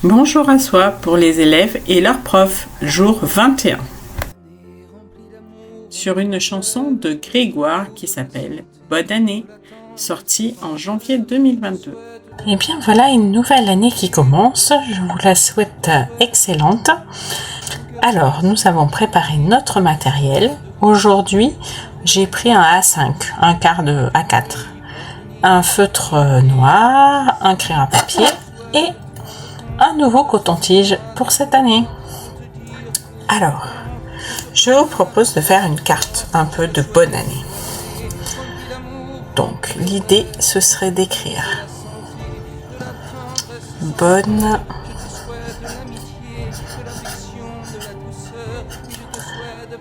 Bonjour à soi pour les élèves et leurs profs, jour 21. Sur une chanson de Grégoire qui s'appelle « Bonne année », sortie en janvier 2022. Eh bien voilà une nouvelle année qui commence, je vous la souhaite excellente. Alors nous avons préparé notre matériel. Aujourd'hui j'ai pris un A5, un quart de A4, un feutre noir, un crayon à papier et un nouveau coton-tige pour cette année. Alors, je vous propose de faire une carte un peu de bonne année. Donc, l'idée, ce serait d'écrire bonne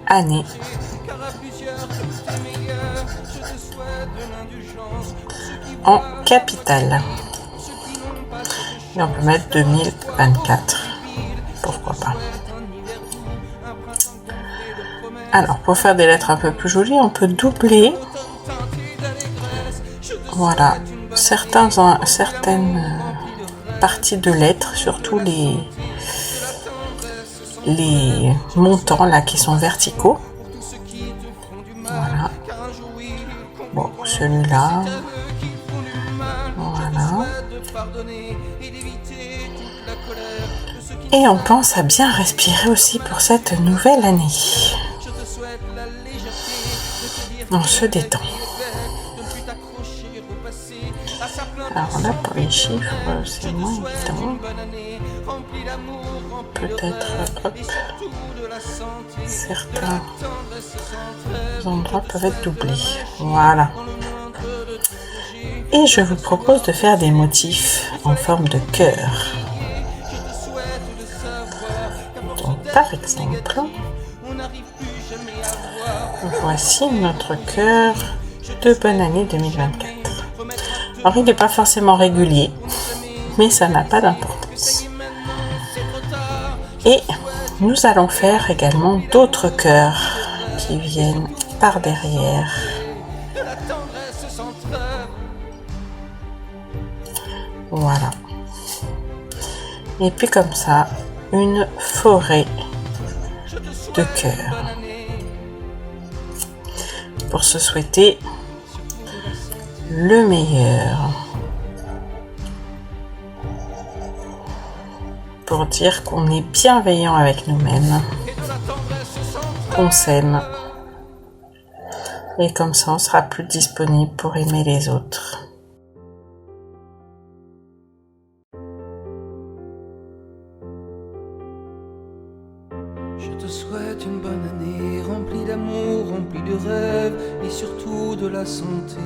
année en capitale. Et on peut mettre 2024. Pourquoi pas. Alors, pour faire des lettres un peu plus jolies, on peut doubler. Voilà. Certaines parties de lettres, surtout les montants là qui sont verticaux. Voilà. Bon, celui-là. Voilà. Et on pense à bien respirer aussi pour cette nouvelle année. On se détend. Alors là, pour les chiffres, c'est moins évident. Peut-être, certains endroits peuvent être doublés. Voilà. Et je vous propose de faire des motifs en forme de cœur. Donc, par exemple, voici notre cœur de bonne année 2024. Alors, il n'est pas forcément régulier, mais ça n'a pas d'importance. Et nous allons faire également d'autres cœurs qui viennent par derrière. Voilà. Et puis comme ça, une forêt de cœurs. Pour se souhaiter le meilleur. Pour dire qu'on est bienveillant avec nous-mêmes. Qu'on s'aime. Et comme ça, on sera plus disponible pour aimer les autres. Je te souhaite une bonne année, remplie d'amour, remplie de rêves et surtout de la santé,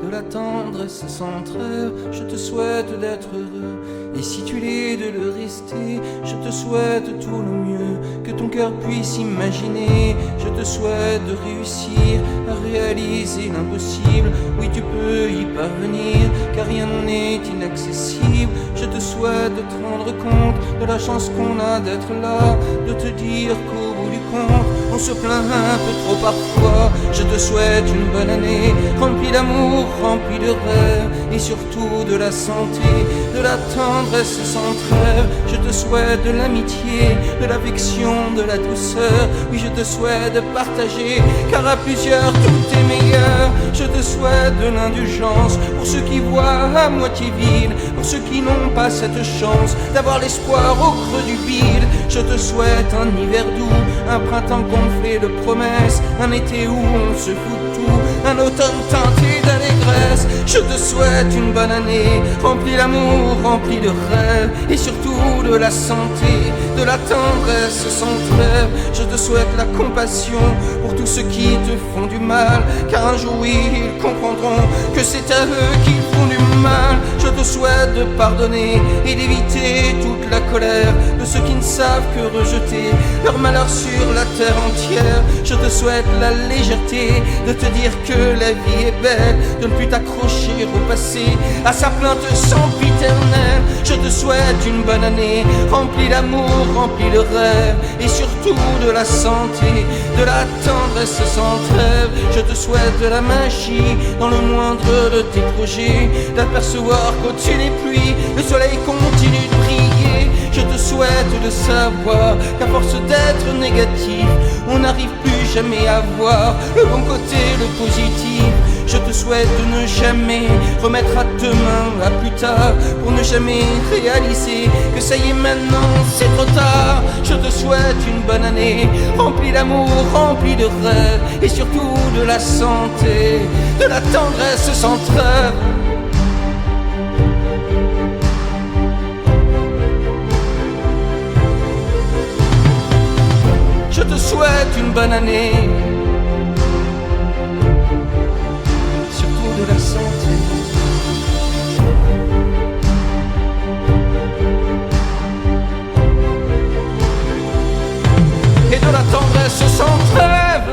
de la tendresse sans trêve. Je te souhaite d'être heureux et si tu l'es de le rester. Je te souhaite tout le mieux que ton cœur puisse imaginer. Je te souhaite de réussir à réaliser l'impossible. Oui, tu peux y parvenir car rien n'est inaccessible. Je te souhaite de te rendre compte de la chance qu'on a d'être là, de te dire qu'au bout du compte, on se plaint un peu trop parfois. Je te souhaite une bonne année, remplie d'amour, remplie de rêves et surtout de la santé, de la tendresse sans trêve. Je te souhaite de l'amitié, de l'affection, de la douceur. Oui, je te souhaite de partager, car à plusieurs tout est meilleur. Je te souhaite de l'indulgence pour ceux qui voient à moitié vide, pour ceux qui n'ont pas cette chance d'avoir l'espoir au creux du vide. Je te souhaite un hiver doux, un printemps gonflé de promesses, un été où on se fout de tout, un automne teinté d'allégresse. Je te souhaite une bonne année, remplie d'amour, remplie de rêves et surtout de la santé, de la tendresse sans trêve. Je te souhaite la compassion pour tous ceux qui te font du mal, car un jour oui, ils comprendront que c'est à eux qu'ils font du mal. Je te souhaite de pardonner et d'éviter toute la colère de ceux qui ne savent que rejeter leur malheur sur la terre entière. Je te souhaite la légèreté de te dire que la vie est belle, de ne plus t'accrocher au passé, à sa plainte sempiternelle. Je te souhaite une bonne année, remplie d'amour, remplie de rêves et surtout de la santé, de la tendresse sans trêve. Je te souhaite de la magie dans le moindre de tes projets, d'apercevoir qu'au-dessus des pluies, le soleil continue de briller. Je souhaite de savoir qu'à force d'être négatif, on n'arrive plus jamais à voir le bon côté, le positif. Je te souhaite de ne jamais remettre à demain, à plus tard, pour ne jamais réaliser que ça y est maintenant, c'est trop tard. Je te souhaite une bonne année, remplie d'amour, remplie de rêves, et surtout de la santé, de la tendresse sans trêve. Je te souhaite une bonne année, surtout de la santé. Et de la tendresse sans trêve.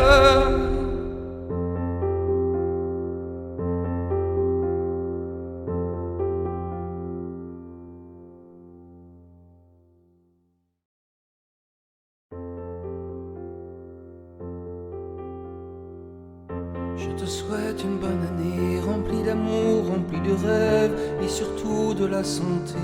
Je te souhaite une bonne année, remplie d'amour, remplie de rêves, et surtout de la santé,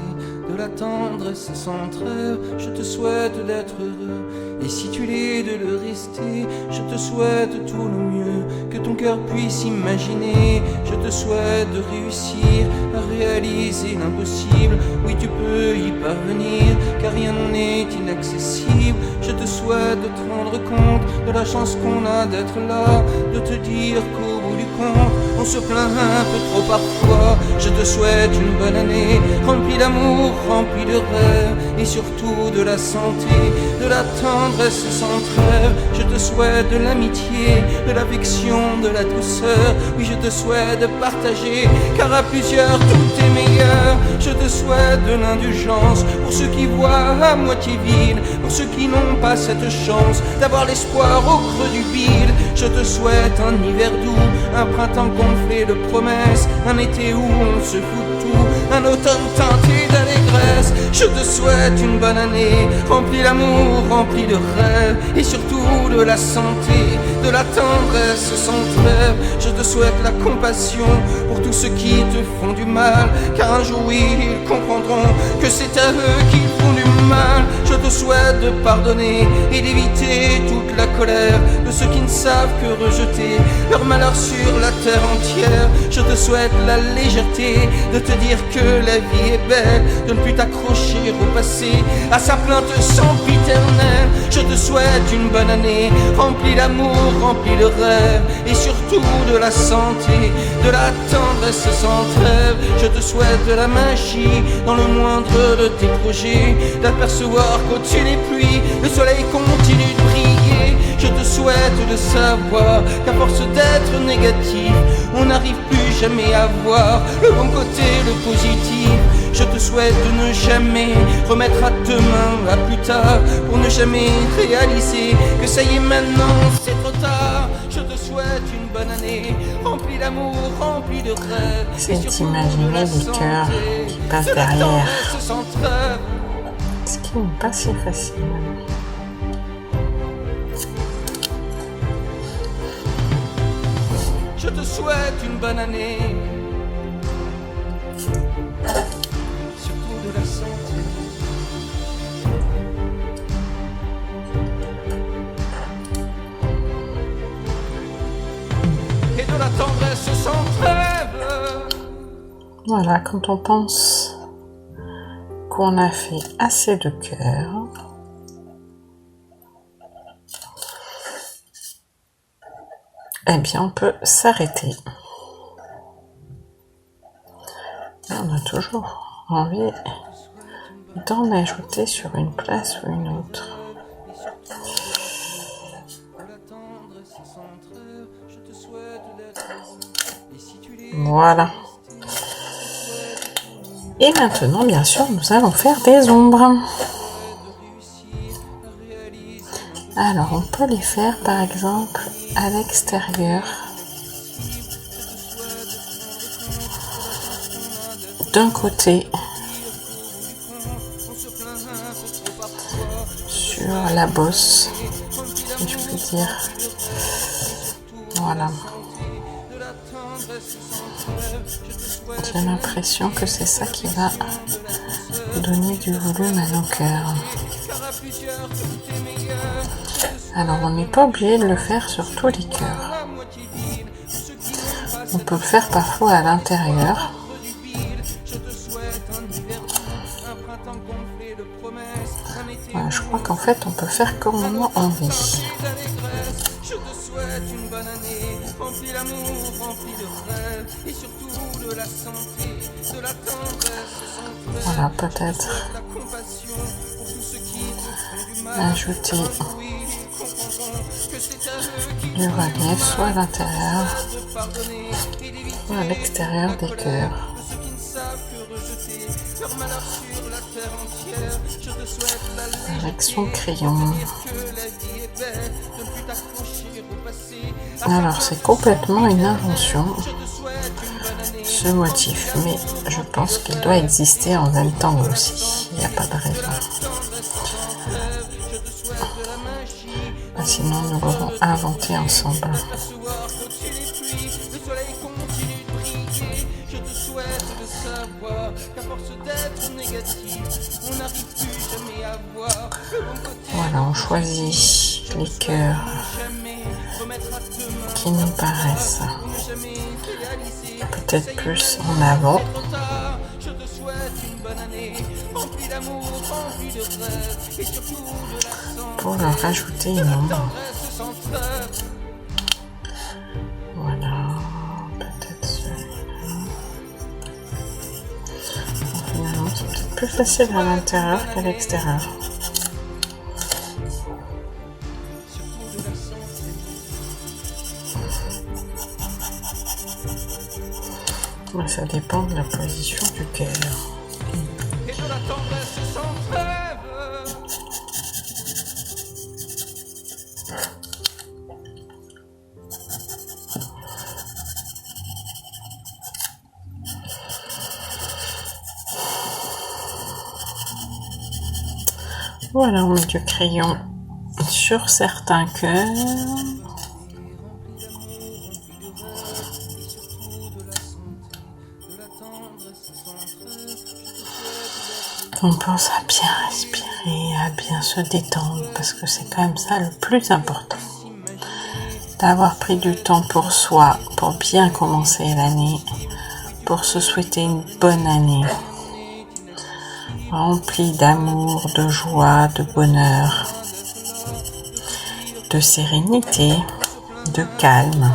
de la tendresse sans trêve. Je te souhaite d'être heureux, et si tu l'es, de le rester. Je te souhaite tout le mieux que ton cœur puisse imaginer. Je te souhaite de réussir à réaliser l'impossible. Oui, tu peux y parvenir, car rien n'est inaccessible. Je te souhaite de te rendre compte de la chance qu'on a d'être là, de te dire qu'au bout du compte, on se plaint un peu trop parfois. Je te souhaite une bonne année, remplie d'amour, remplie de rêves, et surtout de la santé, de la tendresse sans trêve. Je te souhaite de l'amitié, de l'affection, de la douceur. Oui, je te souhaite de partager, car à plusieurs tout est meilleur. Je te souhaite de l'indulgence pour ceux qui voient à moitié vide, pour ceux qui n'ont pas cette chance d'avoir l'espoir au creux du bide. Je te souhaite un hiver doux, un printemps gonflé de promesses, un été où on se fout de tout, un automne teinté d'allégresse. Je te souhaite une bonne année, remplie d'amour, remplie de rêves, et surtout de la santé, de la tendresse sans trêve. Je te souhaite la compassion pour tous ceux qui te font du mal, car un jour oui, ils comprendront que c'est à eux qu'ils font du mal. Je te souhaite de pardonner et d'éviter toute la colère de ceux qui ne savent que rejeter leur malheur sur la terre entière. Je te souhaite la légèreté de te dire que la vie est belle, de ne plus t'accrocher au passé, à sa plainte sempiternelle. Je te souhaite une bonne année, remplie d'amour, remplie de rêves, et surtout de la santé, de la tendresse sans trêve. Je te souhaite de la magie dans le moindre de tes projets, d'apercevoir qu'au-dessus des pluies, le soleil continue de briller. Je te souhaite de savoir qu'à force d'être négatif, on n'arrive plus jamais à voir le bon côté, le positif. Je te souhaite de ne jamais remettre à demain, à plus tard, pour ne jamais réaliser que ça y est maintenant, c'est trop tard. Je te souhaite une bonne année, remplie d'amour, remplie de rêves. C'est d'imaginer les cœurs qui passent derrière, ce qui n'est pas si facile. Je te souhaite une bonne année, surtout de la santé. Et de la tendresse sans trêve. Voilà, quand on pense qu'on a fait assez de cœur, eh bien on peut s'arrêter. On a toujours envie d'en ajouter sur une place ou une autre. Voilà. Et maintenant, bien sûr, nous allons faire des ombres. Alors, on peut les faire, par exemple, à l'extérieur. D'un côté, sur la bosse, si je puis dire. Voilà. J'ai l'impression que c'est ça qui va donner du volume à nos cœurs. Alors on n'est pas obligé de le faire sur tous les cœurs. On peut le faire parfois à l'intérieur. Voilà, je crois qu'en fait on peut faire comme on a envie. Je te souhaite une bonne année, remplie d'amour, remplie de rêves, et surtout de la santé, de la tendresse sans trêve. Voilà, peut-être La compassion pour tous ceux qui te font du mal. ajouter Oui, comprendront que c'est à eux qui du relief, soit à l'intérieur, de pardonner et d'éviter soit à l'extérieur des cœurs. de ceux qui ne savent que rejeter leur malheur sur la terre entière. Je te souhaite la légèreté Avec son crayon. que la vie est belle, de ne plus t'accrocher au passé. Alors c'est complètement une invention, Je te souhaite une bonne année. ce motif, mais je pense qu'il doit exister en même temps aussi. Il n'y a pas de raison. Je te souhaite de la magie. Sinon nous l'aurons inventé ensemble. Soir au-dessus des pluies, le soleil continue de briller. Je te souhaite de savoir qu'à force d'être négatif, on n'arrive plus jamais à voir le bon côté. Voilà, on choisit les cœurs Jamais remettre à demain. qui nous paraissent Jamais réaliser. peut-être plus en avant. Trop tard, je te souhaite une bonne année, remplie d'amour, remplie de rêves, et surtout de la santé. Pour leur rajouter une ombre. Tendresse sans trêve. Voilà, peut-être celui-là. Bon, finalement, c'est peut-être plus facile à l'intérieur qu'à l'extérieur. Ouais, ça dépend de la position du cœur. Et de la tendresse sans trêve. Voilà, on met du crayon sur certains cœurs. On pense à bien respirer, à bien se détendre, parce que c'est quand même ça le plus important. D'avoir pris du temps pour soi, pour bien commencer l'année, pour se souhaiter une bonne année, remplie d'amour, de joie, de bonheur, de sérénité, de calme,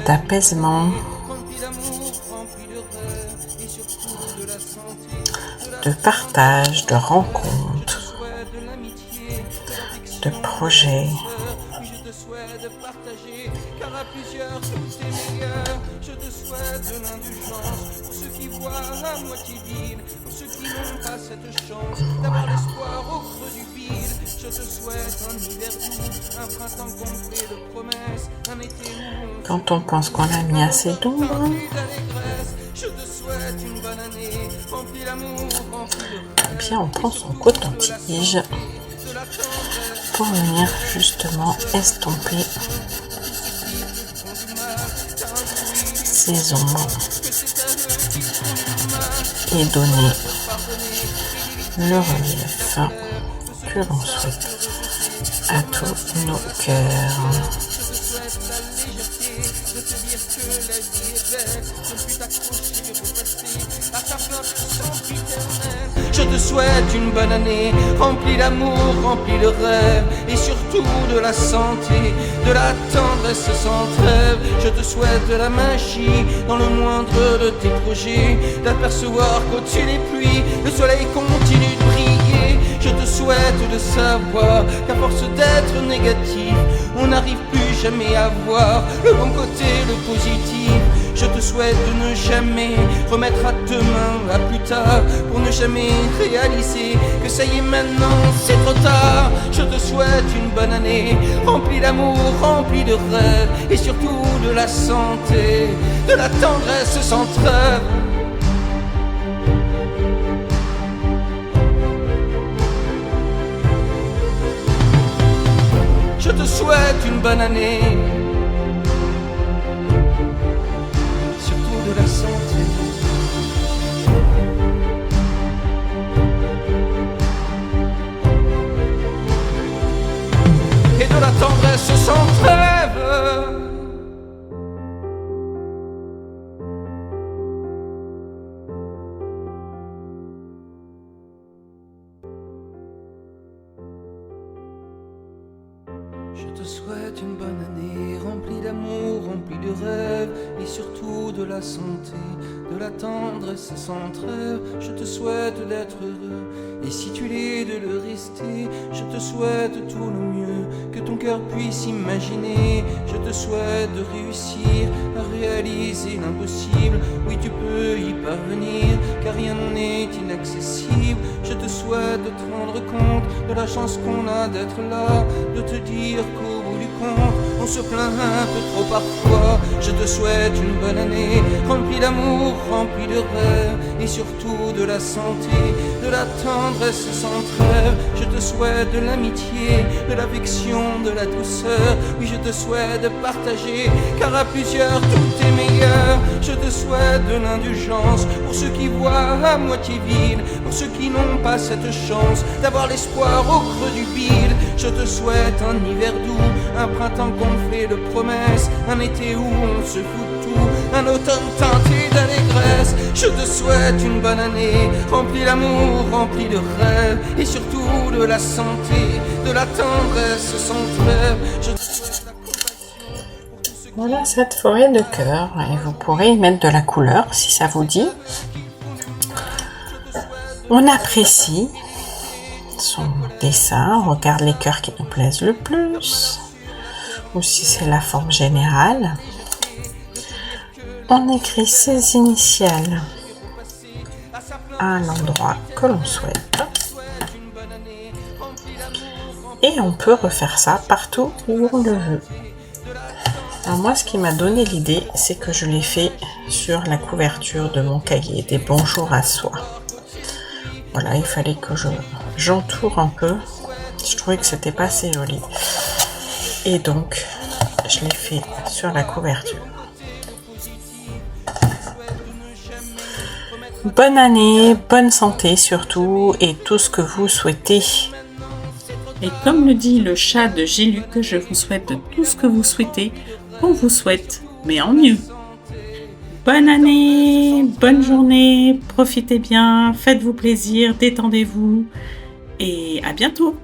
d'apaisement, de partage, de rencontres, de projets. Je te souhaite de partager, car à plusieurs tout est meilleur. Je te souhaite de l'indulgence pour ceux qui voient à moitié vide, pour ceux qui n'ont pas cette chance d'avoir l'espoir au creux du vide. Je te souhaite un hiver doux, un printemps complet de promesses, un été où Quand on pense qu'on a mis assez d'ombre, rempli d'allégresse. Je te souhaite une bonne année, remplie d'amour, remplie de rêves. eh bien on prend son coton-tige De la tendresse, pour venir justement estomper ces ombres et donner le relief que l'on souhaite à tous nos cœurs. je te souhaite une bonne année, remplie d'amour, remplie de rêves, et surtout de la santé, de la tendresse sans trêve. Je te souhaite de la magie dans le moindre de tes projets, d'apercevoir qu'au-dessus des pluies, le soleil continue de briller. Je te souhaite de savoir qu'à force d'être négatif, on n'arrive plus jamais à voir le bon côté, le positif. Je te souhaite de ne jamais remettre à demain, à plus tard, pour ne jamais réaliser que ça y est maintenant, c'est trop tard. Je te souhaite une bonne année, remplie d'amour, remplie de rêves, et surtout de la santé, de la tendresse sans trêve. Je te souhaite une bonne année, surtout de la santé, te souhaite une bonne année, remplie d'amour, remplie de rêves, et surtout de la santé, de la tendresse sans trêve. Je te souhaite d'être heureux, et si tu l'es, de le rester. Je te souhaite tout le mieux que ton cœur puisse imaginer. Je te souhaite de réussir à réaliser l'impossible. Oui, tu peux y parvenir, car rien n'est inaccessible. Je te souhaite de te rendre compte de la chance qu'on a d'être là, de te dire qu'au bout du compte, on se plaint un peu trop parfois. Je te souhaite une bonne année, remplie d'amour, remplie de rêves, et surtout de la santé, de la tendresse sans trêve. Je te souhaite de l'amitié, de l'affection, de la douceur. Oui, je te souhaite de partager, car à plusieurs tout est meilleur. Je te souhaite de l'indulgence pour ceux qui voient à moitié vide, pour ceux qui n'ont pas cette chance d'avoir l'espoir au creux du bide. Je te souhaite un hiver doux, un printemps gonflé de promesses, un été où on se fout de tout, un automne teinté d'allégresse. Je te souhaite une bonne année, remplie d'amour, remplie de rêves, et surtout de la santé, de la tendresse sans trêve. Je te souhaite la compassion pour tous ceux qui... Voilà cette forêt de cœur, et vous pourrez y mettre de la couleur si ça vous dit. On apprécie son dessin, on regarde les cœurs qui nous plaisent le plus, ou si c'est la forme générale. On écrit ses initiales à l'endroit que l'on souhaite. Et on peut refaire ça partout où on le veut. Alors moi, ce qui m'a donné l'idée, c'est que je l'ai fait sur la couverture de mon cahier des bonjours à soi. Voilà, il fallait que j'entoure un peu. Je trouvais que c'était pas assez joli. Et donc, je l'ai fait sur la couverture. Bonne année, bonne santé surtout, et tout ce que vous souhaitez. Et comme le dit le chat de Géluc, je vous souhaite tout ce que vous souhaitez, qu'on vous souhaite, mais en mieux. Bonne année, bonne journée, profitez bien, faites-vous plaisir, détendez-vous et à bientôt.